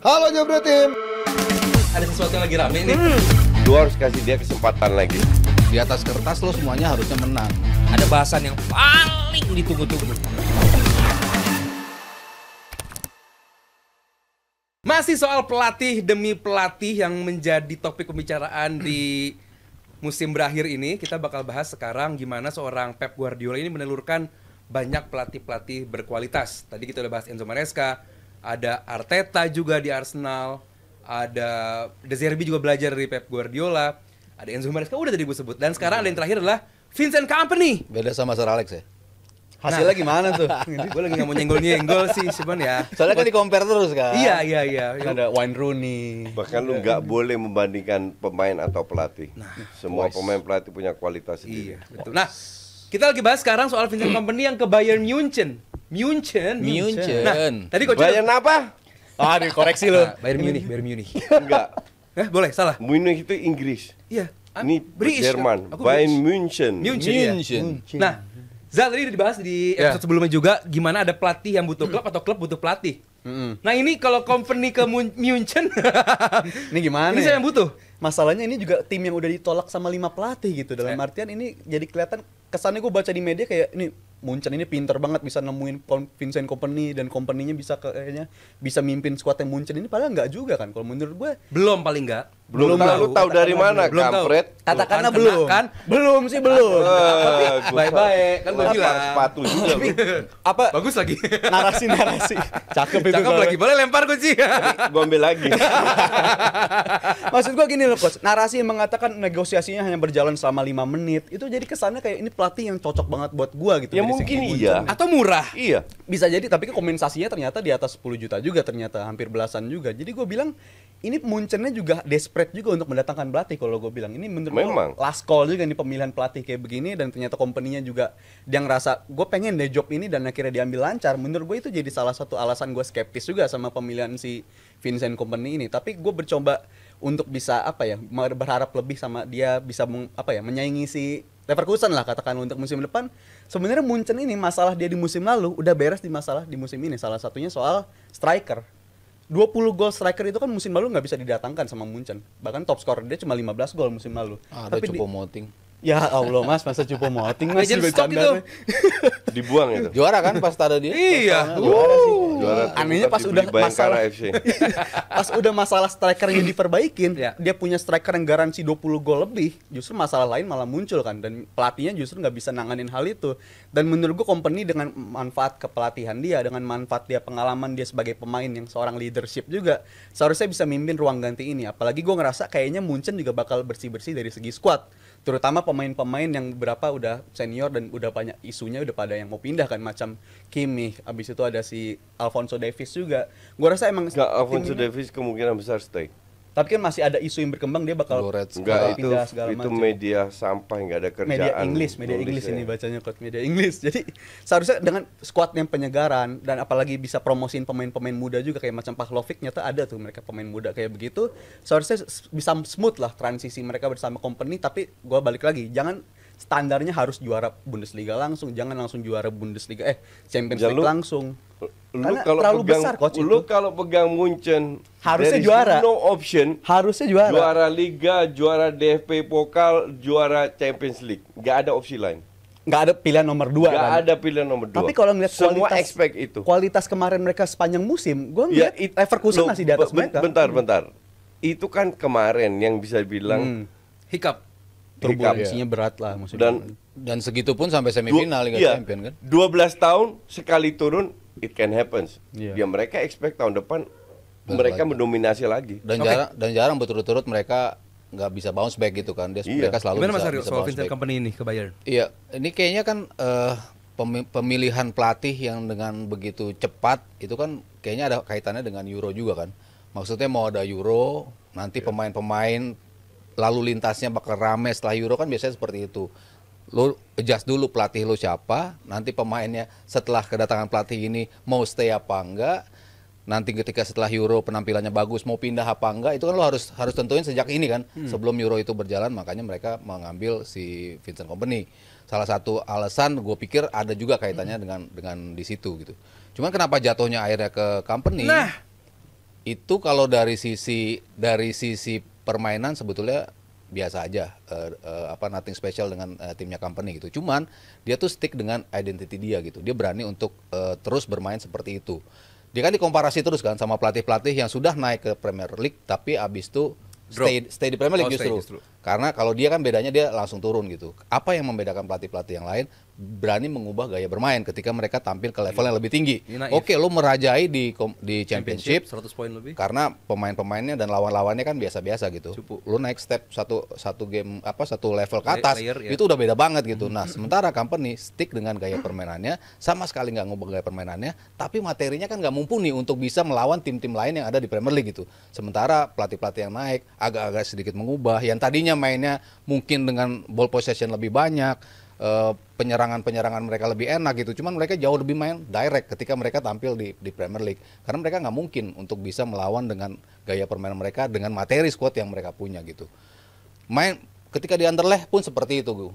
Halo Jabra Tim. Ada sesuatu yang lagi rame nih. Lu harus kasih dia kesempatan lagi. Di atas kertas lo semuanya harusnya menang. Ada bahasan yang paling ditunggu-tunggu. Masih soal pelatih demi pelatih yang menjadi topik pembicaraan di musim berakhir ini. Kita bakal bahas sekarang gimana seorang Pep Guardiola ini menelurkan banyak pelatih-pelatih berkualitas. Tadi kita udah bahas Enzo Maresca, ada Arteta juga di Arsenal, ada De Zerbi juga belajar dari Pep Guardiola, ada Enzo Maresca udah tadi gue sebut. Dan sekarang ada yang terakhir adalah Vincent Kompany. Beda sama Sir Alex ya. Hasilnya gimana tuh? Gue lagi gak mau nyenggol-nyenggol sih, cuman ya. Soalnya kan di-compare terus kan. Iya. Ada Wayne Rooney. Bahkan lu nggak boleh membandingkan pemain atau pelatih. Semua pemain pelatih punya kualitas sendiri. Iya, betul. Nah, kita lagi bahas sekarang soal Vincent Kompany yang ke Bayern Munchen. Munchen. Nah, tadi coach Bayern apa? Ah, dikoreksi lu. Bayern Munich. Enggak. Boleh, salah. Munich itu Inggris. Iya. Ini British, Jerman. kan? Aku Bayern British. München. Munchen. Nah, Zal tadi dibahas di episode sebelumnya juga gimana ada pelatih yang butuh klub atau klub butuh pelatih. Nah, ini kalau Kompany ke Munchen, Ini gimana ini ya? saya yang butuh. Masalahnya ini juga tim yang udah ditolak sama 5 pelatih gitu. Dalam artian ini jadi kelihatan kesannya gue baca di media kayak ini Munchen ini pinter banget bisa nemuin Vincent Kompany dan Kompany-nya bisa kayaknya bisa mimpin skuadnya Munchen ini, padahal nggak juga kan kalau menurut gue. Belum paling enggak. Belum tahu. Lu tahu dari mana, Belum tahu. kampret? Katakanlah Kan belum. kan? Belum sih belum. Baik-baik, kan gue Lempar bilang. sepatu juga. Tapi apa Bagus lagi. narasi cakep itu. Cakep lagi. Boleh lempar gue sih. Gua ambil lagi. Maksud gua gini loh coach, narasi yang mengatakan negosiasinya hanya berjalan selama 5 menit itu jadi kesannya kayak ini pelatih yang cocok banget buat gua gitu. Ya dari mungkin segi iya. Munchen. Atau murah. Iya. Bisa jadi, tapi kompensasinya ternyata di atas 10 juta juga, ternyata hampir belasan juga. Jadi gue bilang ini Munchennya juga desperate juga untuk mendatangkan pelatih. Kalau gue bilang ini menurut Memang. gue last call juga nih pemilihan pelatih kayak begini, dan ternyata company-nya juga dia ngerasa gue pengen deh job ini dan akhirnya diambil lancar. Menurut gue itu jadi salah satu alasan gue skeptis juga sama pemilihan si Vincent Kompany ini. Tapi gue bercoba untuk bisa berharap lebih sama dia bisa menyaingi si Leverkusen lah katakan untuk musim depan. Sebenarnya Munchen ini masalah dia di musim lalu udah beres di musim ini. Salah satunya soal striker. 20 gol striker itu kan musim lalu nggak bisa didatangkan sama Munchen. Bahkan top scorer dia cuma 15 gol musim lalu. Ada Choupo-Moting. Ya Allah mas, masa Choupo-Moting mas Legend juga stock itu. candaan. Dibuang itu. Juara kan pas ada dia? Iya. Juara Anehnya pas dibeli udah Bayangkara masalah FC. pas udah masalah strikernya diperbaikin, Ya. dia punya striker yang garansi 20 gol lebih, justru masalah lain malah muncul kan, dan pelatihnya justru nggak bisa nanganin hal itu. Dan menurut gue Kompany dengan manfaat kepelatihan dia, dengan manfaat dia pengalaman dia sebagai pemain yang seorang leadership juga, seharusnya bisa mimpin ruang ganti ini. Apalagi gue ngerasa kayaknya Munchen juga bakal bersih-bersih dari segi squad, terutama pemain-pemain yang berapa udah senior dan udah banyak isunya udah pada yang mau pindah kan, macam Kimmich, abis itu ada si Alphonso Davies juga. Gue rasa emang Enggak, Alphonso tim ini- Davies kemungkinan besar stay. tapi kan masih ada isu yang berkembang dia bakal Goretzka. Enggak, pindah segala itu macam. media sampah, enggak ada kerjaan. media Inggris nulisnya. ini bacanya coach, media Inggris. Jadi seharusnya dengan squad yang penyegaran dan apalagi bisa promosiin pemain-pemain muda juga kayak macam Pavlovic, nyata ada tuh mereka pemain muda kayak begitu. Seharusnya bisa smooth lah transisi mereka bersama Kompany. Tapi gua balik lagi, jangan standarnya harus juara Bundesliga langsung, jangan langsung juara Bundesliga Champions Ya, League lu- langsung. Lu Karena kalau terlalu pegang, besar, coach, lu itu. kalau pegang Munchen Harusnya there is juara. no option. Harusnya juara. Juara Liga, juara DFB Pokal, juara Champions League. Enggak ada opsi lain. Nggak ada pilihan nomor 2 Enggak kan. ada pilihan nomor 2. Tapi kalau ngeliat semua expect itu. kualitas kemarin mereka sepanjang musim, gua Ya, ngeliat Leverkusen masih di atas mereka. Bentar. Itu kan kemarin yang bisa bilang Hiccup. Turbulensinya berat lah musim Dan segitu pun sampai semifinal Liga iya, Champion kan? 12 tahun sekali turun, it can happen. Iya. Ya mereka expect tahun depan Betul mereka lagi. mendominasi lagi. Dan jarang berturut-turut mereka nggak bisa bounce back gitu kan. Iya. Mereka selalu Gimana Mas bisa, Aryo bisa soal bounce Vincent back. Kompany ini ke Bayern? Iya, ini kayaknya kan pemilihan pelatih yang dengan begitu cepat itu kan kayaknya ada kaitannya dengan Euro juga kan. Maksudnya mau ada Euro, nanti pemain-pemain lalu lintasnya bakal rame setelah Euro kan biasanya seperti itu. Lu adjust dulu pelatih lu siapa, nanti pemainnya setelah kedatangan pelatih ini mau stay apa enggak. Nanti ketika setelah Euro penampilannya bagus mau pindah apa enggak, itu kan lo harus tentuin sejak ini kan. Sebelum Euro itu berjalan, makanya mereka mengambil si Vincent Kompany. Salah satu alasan gue pikir ada juga kaitannya dengan di situ gitu. Cuman kenapa jatuhnya akhirnya ke Kompany? Nah, Itu kalau dari sisi permainan sebetulnya biasa aja, nothing special dengan timnya company gitu. Cuman dia tuh stick dengan identity dia gitu. Dia berani untuk terus bermain seperti itu. Dia kan dikomparasi terus kan sama pelatih-pelatih yang sudah naik ke Premier League tapi abis itu stay di Premier League justru. Karena kalau dia kan bedanya dia langsung turun gitu. Apa yang membedakan pelatih-pelatih yang lain? Berani mengubah gaya bermain ketika mereka tampil ke level yang lebih tinggi. Oke, lo merajai di championship 100 poin lebih. karena pemain-pemainnya dan lawan-lawannya kan biasa-biasa gitu. Lo naik step satu game satu level ke atas Layer, ya. itu udah beda banget gitu. Nah, sementara company stick dengan gaya permainannya, sama sekali nggak ngubah gaya permainannya, tapi materinya kan nggak mumpuni untuk bisa melawan tim-tim lain yang ada di Premier League gitu. Sementara pelatih-pelatih yang naik agak-agak sedikit mengubah, yang tadinya mainnya mungkin dengan ball possession lebih banyak, penyerangan mereka lebih enak gitu. Cuman mereka jauh lebih main direct ketika mereka tampil di Premier League. Karena mereka nggak mungkin untuk bisa melawan dengan gaya permainan mereka dengan materi squad yang mereka punya gitu. Main ketika di Anderlecht pun seperti itu, Gu.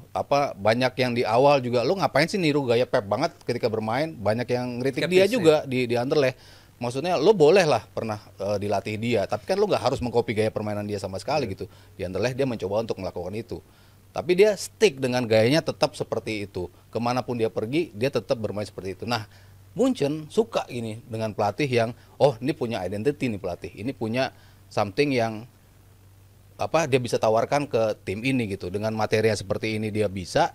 Banyak yang di awal juga lo ngapain sih niru gaya Pep banget ketika bermain, banyak yang ngeritik dia juga di Anderlecht. Maksudnya lo boleh lah pernah dilatih dia, tapi kan lo nggak harus mengcopy gaya permainan dia sama sekali gitu. Di Anderlecht dia mencoba untuk melakukan itu. Tapi dia stick dengan gayanya tetap seperti itu. Kemanapun dia pergi, dia tetap bermain seperti itu. Nah, Munchen suka ini dengan pelatih yang, ini punya identity nih pelatih. Ini punya something yang dia bisa tawarkan ke tim ini gitu. Dengan materi yang seperti ini dia bisa,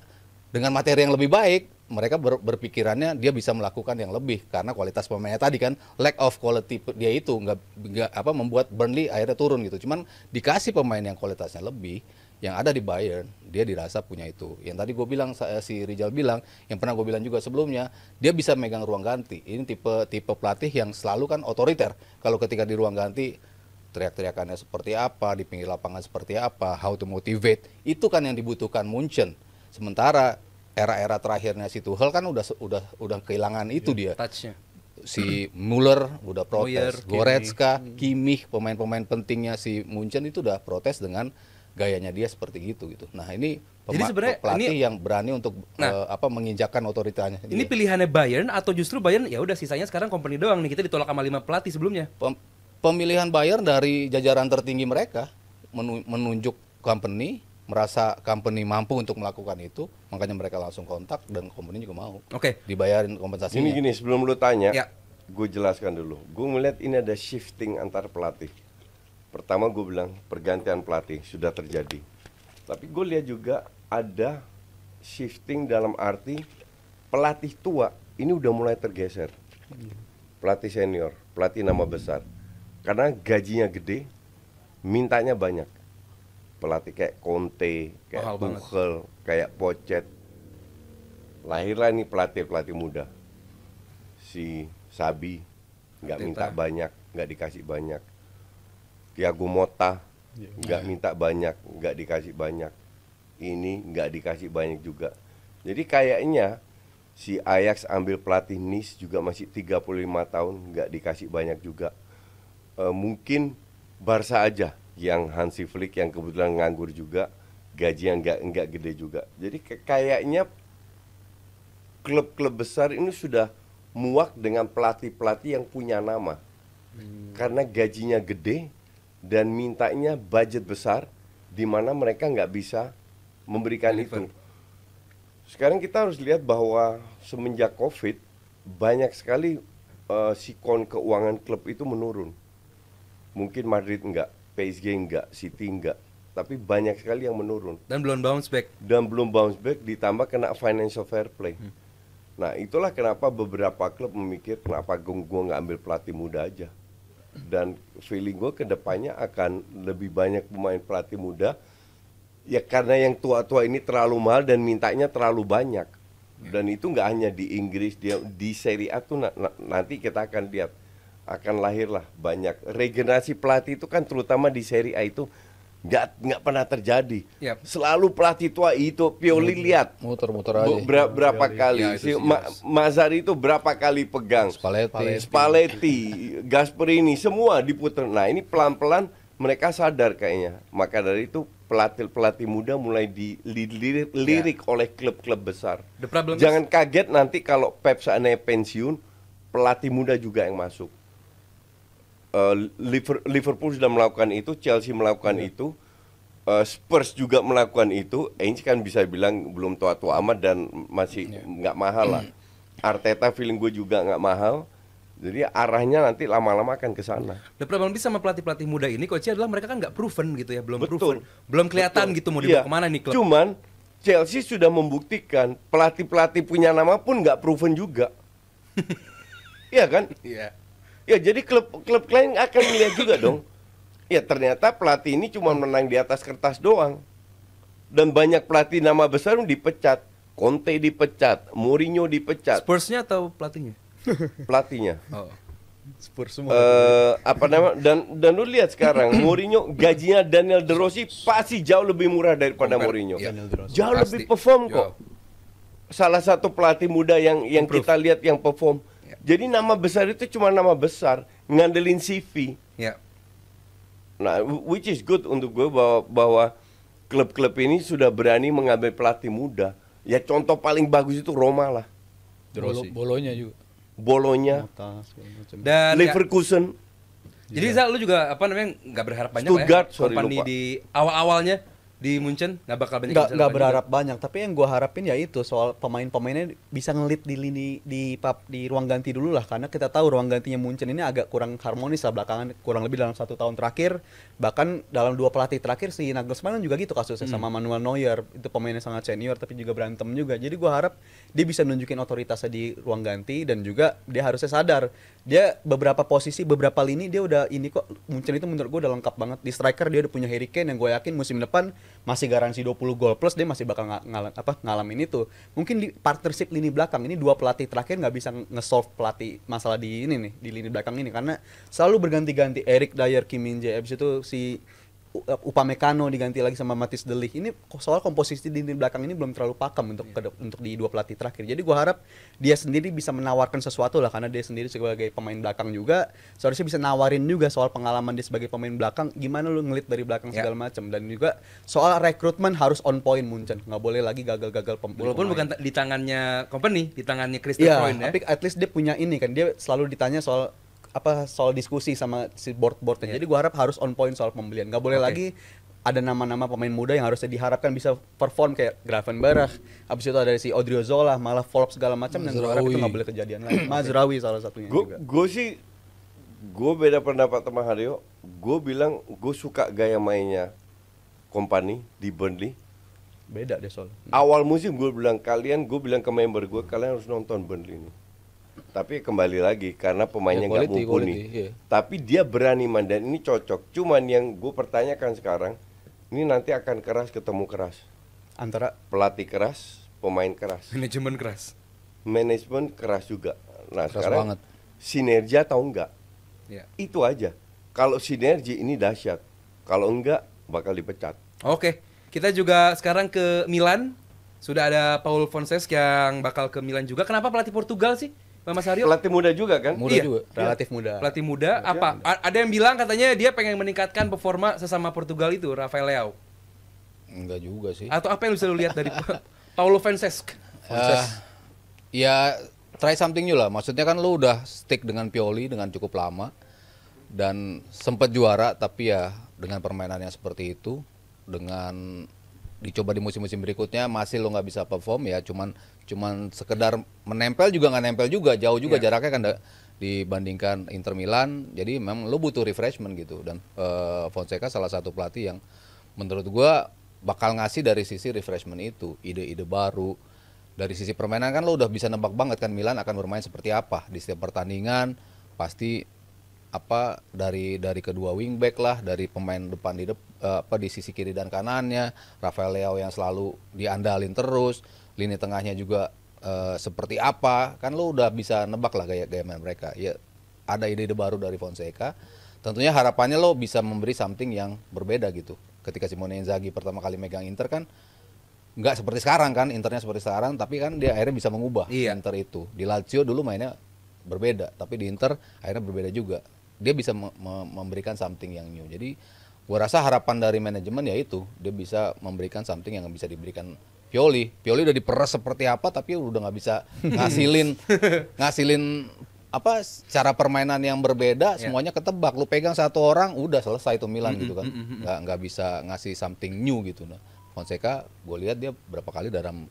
dengan materi yang lebih baik, mereka berpikirannya dia bisa melakukan yang lebih karena kualitas pemainnya tadi kan lack of quality dia itu nggak membuat Burnley akhirnya turun gitu. Cuman dikasih pemain yang kualitasnya lebih, yang ada di Bayern, dia dirasa punya itu. Yang tadi gue bilang, si Rizal bilang, yang pernah gue bilang juga sebelumnya, dia bisa megang ruang ganti. Ini tipe pelatih yang selalu kan otoriter. Kalau ketika di ruang ganti, teriak-teriakannya seperti apa, di pinggir lapangan seperti apa, how to motivate, itu kan yang dibutuhkan Munchen. Sementara era-era terakhirnya si Tuchel kan udah kehilangan itu dia. Touch-nya. Si Müller udah protes, Neuer, Goretzka, Kimmich, pemain-pemain pentingnya si Munchen itu udah protes dengan gayanya dia seperti gitu. Nah, ini pelatih yang berani untuk menginjakkan otoritasnya. Ini pilihannya Bayern atau justru Bayern ya udah sisanya sekarang company doang nih, kita ditolak sama 5 pelatih sebelumnya. Pemilihan Bayern dari jajaran tertinggi mereka menunjuk company, merasa company mampu untuk melakukan itu, makanya mereka langsung kontak dan company juga mau. Oke. Dibayarin kompensasinya. Gini sebelum lu tanya, Ya. gue jelaskan dulu. Gue melihat ini ada shifting antar pelatih. Pertama gue bilang pergantian pelatih sudah terjadi. Tapi gue lihat juga ada shifting dalam arti pelatih tua ini udah mulai tergeser. Pelatih senior, pelatih nama besar. Karena gajinya gede, mintanya banyak. Pelatih kayak Conte, kayak Tuchel, kayak Pochet. Lahirlah nih pelatih muda. Si Sabi nggak minta banyak, nggak dikasih banyak. Thiago Motta nggak minta banyak, nggak dikasih banyak. Ini nggak dikasih banyak juga. Jadi kayaknya si Ajax ambil pelatih Nice juga masih 35 tahun, nggak dikasih banyak juga. Mungkin Barca aja yang Hansi Flick yang kebetulan nganggur juga, gaji yang nggak gede juga. Jadi kayaknya klub-klub besar ini sudah muak dengan pelatih-pelatih yang punya nama. Karena gajinya gede dan mintanya budget besar, di mana mereka nggak bisa memberikan itu. Sekarang kita harus lihat bahwa semenjak COVID banyak sekali sikon keuangan klub itu menurun. Mungkin Madrid enggak, PSG enggak, City enggak, tapi banyak sekali yang menurun. Dan belum bounce back. Ditambah kena financial fair play. Nah, itulah kenapa beberapa klub memikir kenapa gue nggak ambil pelatih muda aja. Dan feeling gue kedepannya akan lebih banyak pemain pelatih muda. Ya karena yang tua-tua ini terlalu mahal dan mintanya terlalu banyak. Dan itu nggak hanya di Inggris, di Serie A tuh nanti kita akan lihat. Akan lahirlah banyak regenerasi pelatih itu kan terutama di Serie A itu nggak pernah terjadi. Selalu pelatih tua itu Pioli lihat muter-muter aja. Berapa kali si Mazzarri itu berapa kali pegang Spalletti, Gasperini semua diputer. Nah, ini pelan-pelan mereka sadar kayaknya. Maka dari itu pelatih muda mulai dilirik oleh klub-klub besar. Jangan kaget nanti kalau Pep seandainya pensiun, pelatih muda juga yang masuk. Liverpool sudah melakukan itu, Chelsea melakukan itu, Spurs juga melakukan itu. Ainge kan bisa bilang belum tua-tua amat dan masih nggak mahal lah. Arteta feeling gue juga nggak mahal. Jadi arahnya nanti lama-lama akan ke sana. Dan problem lebih sama pelatih-pelatih muda ini coachnya adalah mereka kan nggak proven gitu ya, belum Betul. proven, belum kelihatan Betul. gitu mau dibawa Iya. kemana nih klub. Cuman Chelsea sudah membuktikan pelatih-pelatih punya nama pun nggak proven juga. Iya kan? Iya. Ya jadi klub lain akan melihat juga dong. Ya ternyata pelatih ini cuma menang di atas kertas doang. Dan banyak pelatih nama besar yang dipecat. Conte dipecat, Mourinho dipecat, Spursnya atau pelatihnya? pelatihnya. Oh. Spurs semua. Apa nama dan lu lihat sekarang Mourinho gajinya Daniel De Rossi pasti jauh lebih murah daripada Mourinho. Iya. Daniel De Rossi. Jauh Pasti. lebih perform kok. Jauh. Salah satu pelatih muda yang Improve. kita lihat yang perform. Ya. Jadi nama besar itu cuma nama besar, ngandelin CV. Ya. Nah, which is good untuk gue bahwa klub-klub ini sudah berani mengambil pelatih muda. Ya contoh paling bagus itu Roma lah, De Rossi. Bolonya juga. Bolonya, Mata, segala macam. Dan ya, Leverkusen. jadi Zal, lu juga apa namanya nggak berharap banyak Stuttgart, lah ya, sorry, company lupa. di awal-awalnya di Munchen nggak bakal banyak. yang bisa Nggak dilakukan berharap banyak, tapi yang gue harapin ya itu soal pemain-pemainnya bisa ngelit di lini di ruang ganti dulu lah, karena kita tahu ruang gantinya Munchen ini agak kurang harmonis lah belakangan, kurang lebih dalam 1 tahun terakhir, bahkan dalam 2 pelatih terakhir si Nagelsmann kan juga gitu kasusnya sama Manuel Neuer, itu pemainnya sangat senior tapi juga berantem juga, jadi gue harap dia bisa nunjukin otoritasnya di ruang ganti dan juga dia harusnya sadar dia beberapa posisi beberapa lini dia udah ini kok. Munchen itu menurut gue udah lengkap banget di striker, dia udah punya Harry Kane yang gue yakin musim depan masih garansi 20 gol plus, dia masih bakal ngalamin itu. Mungkin di partnership lini belakang ini 2 pelatih terakhir nggak bisa nge-solve pelatih masalah di ini nih di lini belakang ini karena selalu berganti-ganti. Eric Dyer, Kim Min Jae, abis itu si Upamecano diganti lagi sama Mathis De Ligt. Ini soal komposisi di lini belakang ini belum terlalu pakem untuk di 2 pelatih terakhir. Jadi gua harap dia sendiri bisa menawarkan sesuatu lah, karena dia sendiri sebagai pemain belakang juga seharusnya bisa nawarin juga soal pengalaman dia sebagai pemain belakang, gimana lu ngelit dari belakang segala macam, dan juga soal rekrutmen harus on point Munchen, nggak boleh lagi gagal-gagal Walaupun bukan di tangannya company, di tangannya Christopher Iya, Freund ya. tapi at least dia punya ini kan, dia selalu ditanya soal soal diskusi sama si board-boardnya. Jadi gua harap harus on point soal pembelian. Nggak boleh lagi ada nama-nama pemain muda yang harusnya diharapkan bisa perform kayak Gravenberch. Habis itu ada si Odriozola, malah flop segala macam, dan gua harap itu nggak boleh kejadian lagi. Mazraoui salah satunya juga. Gue beda pendapat sama Haryo. Gue bilang gue suka gaya mainnya Kompany di Burnley. Beda deh soal. Awal musim gue bilang ke member gue, kalian harus nonton Burnley ini. Tapi kembali lagi karena pemainnya nggak mumpuni. Iya. Tapi dia berani main dan ini cocok. Cuman yang gue pertanyakan sekarang, ini nanti akan keras ketemu keras. Antara Pelatih keras, pemain keras, Manajemen keras. manajemen keras juga. Nah Keras sekarang banget. sinergi atau enggak? Ya. Itu aja. Kalau sinergi ini dahsyat. Kalau enggak bakal dipecat. Oke, kita juga sekarang ke Milan. Sudah ada Paul Fonseca yang bakal ke Milan juga. Kenapa pelatih Portugal sih, Mas Aryo? Pelatih muda juga kan? Muda Iya. juga. relatif muda. Pelatih muda. Apa? Ada yang bilang katanya dia pengen meningkatkan performa sesama Portugal itu, Rafael Leao. Enggak juga sih. Atau apa yang bisa lu lihat dari Paulo Fonseca? Ya try something new lah. Maksudnya kan lu udah stick dengan Pioli dengan cukup lama dan sempat juara, tapi ya dengan permainan yang seperti itu, dengan dicoba di musim-musim berikutnya masih lo nggak bisa perform, ya cuman sekedar menempel juga nggak nempel juga, jauh juga jaraknya kan dibandingkan Inter Milan. Jadi memang lo butuh refreshment gitu, dan Fonseca salah satu pelatih yang menurut gua bakal ngasih dari sisi refreshment itu, ide-ide baru. Dari sisi permainan kan lo udah bisa nebak banget kan Milan akan bermain seperti apa di setiap pertandingan. Pasti apa dari kedua wingback lah, dari pemain depan di sisi kiri dan kanannya, Rafael Leao yang selalu diandalin terus, lini tengahnya juga seperti apa, kan lo udah bisa nebak lah gaya main mereka. Ya ada ide-ide baru dari Fonseca. Tentunya harapannya lo bisa memberi something yang berbeda gitu. Ketika Simone Inzaghi pertama kali megang Inter kan nggak seperti sekarang kan, Internya seperti sekarang, tapi kan dia akhirnya bisa mengubah Inter itu. Di Lazio dulu mainnya berbeda, tapi di Inter akhirnya berbeda juga. Dia bisa memberikan something yang new. Jadi gua rasa harapan dari manajemen ya itu, dia bisa memberikan something yang bisa diberikan Pioli. Pioli udah diperes seperti apa, tapi udah nggak bisa ngasilin apa cara permainan yang berbeda semuanya ketebak. Lu pegang satu orang udah selesai tuh Milan gitu kan. Nggak bisa ngasih something new gitu. Nah, Fonseca gue lihat dia berapa kali dalam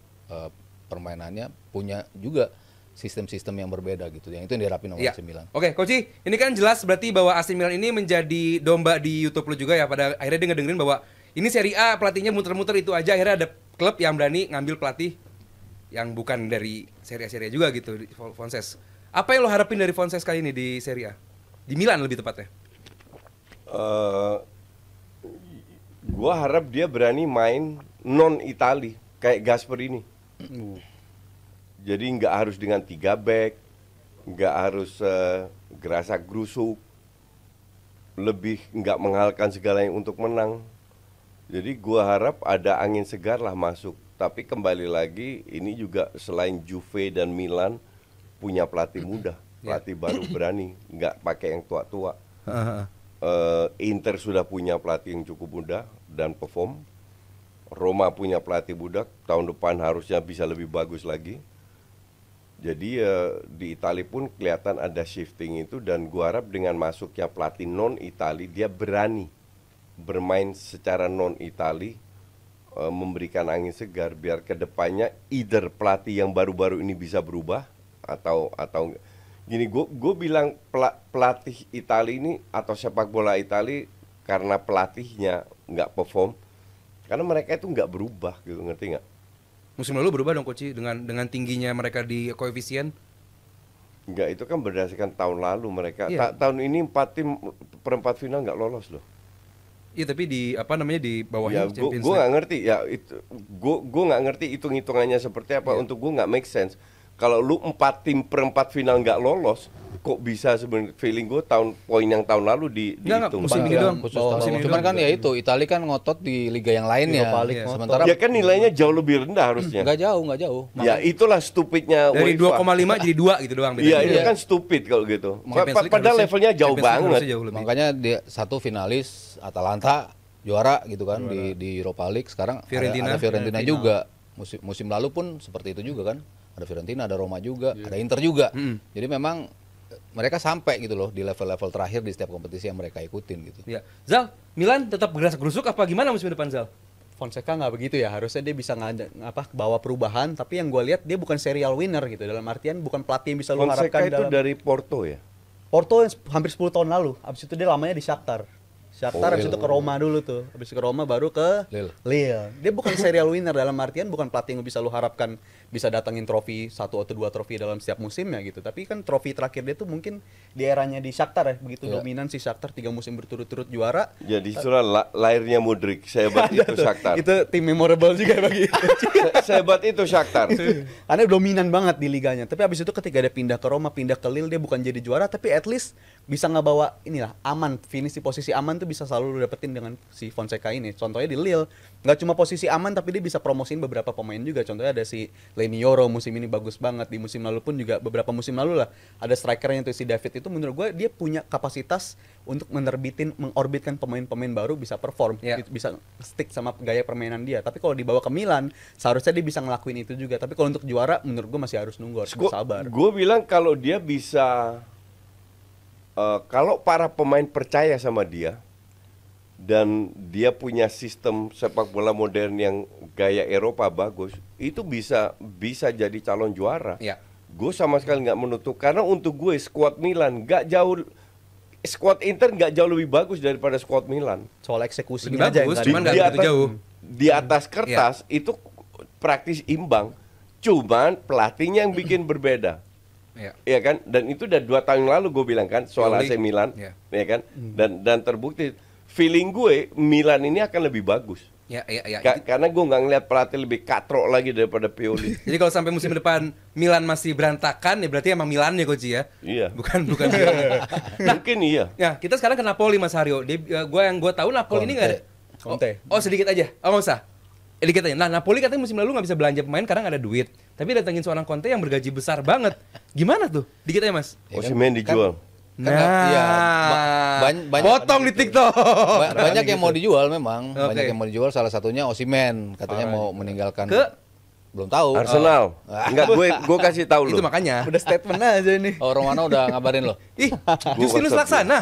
permainannya punya juga sistem-sistem yang berbeda gitu. Yang itu yang diharapin oleh AC Milan. Oke, Coach, ini kan jelas berarti bahwa AC Milan ini menjadi domba di YouTube lu juga ya. Pada akhirnya dia ngedengerin bahwa ini Serie A pelatihnya muter-muter itu aja. Akhirnya ada klub yang berani ngambil pelatih yang bukan dari Serie A juga gitu, Fonses. Apa yang lo harapin dari Fonses kali ini di Serie A? Di Milan lebih tepatnya. Gua harap dia berani main non Itali kayak Gasper ini. Jadi nggak harus dengan 3 back, nggak harus gerasak gerusuk, lebih nggak menghalalkan segalanya untuk menang. Jadi gua harap ada angin segar lah masuk. Tapi kembali lagi ini juga selain Juve dan Milan punya pelatih muda, pelatih baru berani, nggak pakai yang tua-tua. Inter sudah punya pelatih yang cukup muda dan perform. Roma punya pelatih muda, tahun depan harusnya bisa lebih bagus lagi. Jadi di Italia pun kelihatan ada shifting itu dan gua harap dengan masuknya pelatih non Itali dia berani bermain secara non Itali, memberikan angin segar biar kedepannya either pelatih yang baru-baru ini bisa berubah atau gini gue bilang pelatih Italia ini atau sepak bola Italia karena pelatihnya nggak perform karena mereka itu nggak berubah gitu, ngerti nggak? Musim lalu berubah dong Coach dengan tingginya mereka di koefisien. Nggak, itu kan berdasarkan tahun lalu mereka. Tahun ini 4 tim perempat final nggak lolos loh. Iya tapi di di bawahnya Ya, Champions gue League. nggak ngerti ya itu, gue nggak ngerti hitung-hitungannya seperti apa. Untuk gue nggak make sense. Kalau lu 4 tim perempat final nggak lolos, kok bisa sebenarnya feeling gue poin yang tahun lalu Nggak, dihitung. musim ini doang. Khusus Musim ini cuman doang. kan ya itu Italia kan ngotot di liga yang lainnya. Europa League ngotot. Sementara Ya kan nilainya jauh lebih rendah harusnya. nggak jauh. Ya itulah stupidnya Dari UEFA. 2,5 jadi 2 gitu doang Iya, bedanya. itu kan stupid kalau gitu. Champions League Padahal harusnya- levelnya jauh Champions League banget. harusnya jauh lebih. Makanya dia satu finalis Atalanta juara gitu kan di Europa League. Sekarang Fiorentina. ada Fiorentina juga. Musim lalu pun seperti itu juga kan. Ada Fiorentina, ada Roma juga, ada Inter juga. Jadi memang mereka sampai gitu loh di level-level terakhir di setiap kompetisi yang mereka ikutin gitu. Ya. Zal, Milan tetap gerasak gerusuk apa gimana musim depan Zal? Fonseca nggak begitu ya, harusnya dia bisa bawa perubahan, tapi yang gue lihat dia bukan serial winner gitu, dalam artian bukan pelatih yang bisa lu Fonseca harapkan itu dalam dari Porto ya. Porto yang hampir 10 tahun lalu, abis itu dia lamanya di Shakhtar, abis Lille. itu ke Roma dulu tuh, abis itu ke Roma baru ke Lille. Dia bukan serial winner dalam artian bukan pelatih yang bisa lu harapkan bisa datangin trofi 1 atau 2 trofi dalam setiap musimnya gitu. Tapi kan trofi terakhir dia tuh mungkin di eranya di Shakhtar ya, begitu dominan si Shakhtar 3 musim berturut-turut juara. Jadi itulah lahirnya Mudryk. Sehebat itu Shakhtar. Itu tim memorable juga bagi Sehebat itu Shakhtar. Karena dominan banget di liganya. Tapi abis itu ketika dia pindah ke Roma, pindah ke Lille, dia bukan jadi juara, tapi at least bisa ngebawa inilah aman, finish di posisi aman tuh bisa selalu lu dapetin dengan si Fonseca ini. Contohnya di Lille, nggak cuma posisi aman tapi dia bisa promosiin beberapa pemain juga. Contohnya ada si Lenioro musim ini bagus banget, di musim lalu pun juga beberapa musim lalu lah ada strikernya tuh si David itu, menurut gue dia punya kapasitas untuk mengorbitkan pemain-pemain baru bisa perform, bisa stick sama gaya permainan dia. Tapi kalau dibawa ke Milan, seharusnya dia bisa ngelakuin itu juga. Tapi kalau untuk juara, menurut gue masih harus nunggu, harus sabar. Gue bilang kalau dia bisa, kalau para pemain percaya sama dia dan dia punya sistem sepak bola modern yang gaya Eropa bagus, itu bisa jadi calon juara. Ya. Gue sama sekali nggak menutup, karena untuk gue skuad Milan nggak jauh, skuad Inter nggak jauh lebih bagus daripada skuad Milan. Soal eksekusi Lebih aja bagus, yang cuman tadi. nggak begitu jauh. Di atas kertas itu praktis imbang, cuman pelatihnya yang bikin berbeda. Iya kan, dan itu udah 2 tahun lalu gue bilang kan soal AC Milan, ya kan, dan terbukti. Feeling gue Milan ini akan lebih bagus. Ya. Karena gue nggak ngeliat pelatih lebih katrok lagi daripada Pioli. Jadi kalau sampai musim depan Milan masih berantakan ya berarti emang Milan ya Coach ya. Iya. Bukan Milan. Mungkin iya. Ya, kita sekarang ke Napoli Mas Haryo. Yang gue tahu Napoli ini nggak ada. Conte. Oh, sedikit aja. Oh, nggak usah. Dikit aja. Nah, Napoli katanya musim lalu nggak bisa belanja pemain karena nggak ada duit. Tapi datangin seorang Conte yang bergaji besar banget. Gimana tuh? Dikit aja Mas. Osimhen dijual. Kan iya, banyak potong di TikTok. Banyak yang mau dijual memang. Oke. Banyak yang mau dijual, salah satunya Osimhen katanya mau meninggalkan Ke Belum tahu. Arsenal. Enggak, gue kasih tahu Itu lo. makanya. Udah statement aja nih. Oh, Romano udah ngabarin lo. Ih, Gua Justinus WhatsApp Laksana.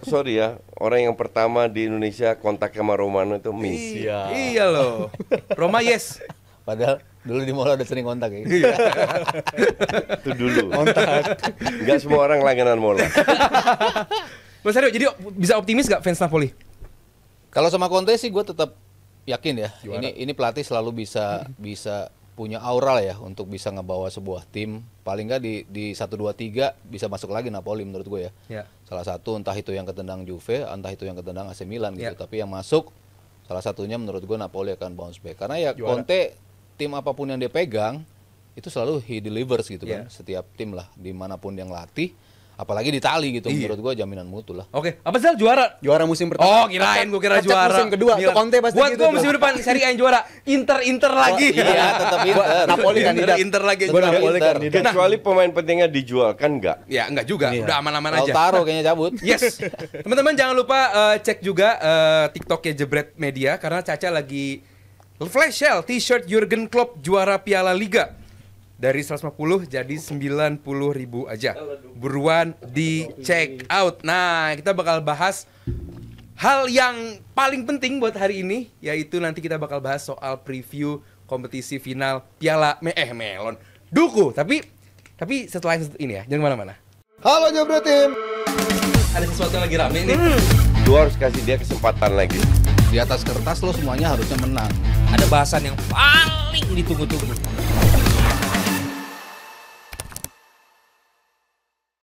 Sorry ya, orang yang pertama di Indonesia kontak sama Romano itu Miss. Iya loh. Roma yes. Padahal dulu di Mola udah sering kontak ya. Itu dulu. Kontak. Enggak semua orang langganan Mola. Mas Aryo, jadi bisa optimis gak fans Napoli? Kalau sama Conte sih gue tetap yakin ya. Ini pelatih selalu bisa punya aura lah ya untuk bisa ngebawa sebuah tim. Paling nggak di 1 2 3 bisa masuk lagi Napoli menurut gue ya. Ya. Salah satu entah itu yang ketendang Juve, entah itu yang ketendang AC Milan gitu. Ya. Tapi yang masuk salah satunya menurut gue Napoli akan bounce back. Karena ya Juara. Conte tim apapun yang dia pegang itu selalu he delivers gitu Ya. kan. Setiap tim lah dimanapun yang latih. Apalagi di Itali gitu, Iya. menurut gue jaminan mutu lah. Oke, apa sih juara? Juara musim Oh, pertama. kirain gue kira Kacak juara. musim kedua, Milan. tuh Conte pasti Buat gitu gue tuh. musim depan Serie A yang juara. Inter lagi. Iya, tetap Inter. Napoli kandidat. Inter lagi Gua juara. Napoli Inter. kandidat. Kecuali pemain pentingnya dijual kan enggak? Ya, enggak juga. Iya. Udah aman-aman aja. Lautaro kayaknya cabut. Yes. Teman-teman jangan lupa cek juga TikToknya Jebret Media karena Caca lagi flash sale T-shirt Jurgen Klopp juara Piala Liga. Dari 150 jadi 90.000 aja. Buruan di check out. Nah, kita bakal bahas hal yang paling penting buat hari ini, yaitu nanti kita bakal bahas soal preview kompetisi final Piala Melon. Duku, tapi setelah ini ya, jangan kemana-mana. Halo Jebret Tim. Ada sesuatu yang lagi rame nih. Lu harus kasih dia kesempatan lagi. Di atas kertas lo semuanya harusnya menang. Ada bahasan yang paling ditunggu-tunggu.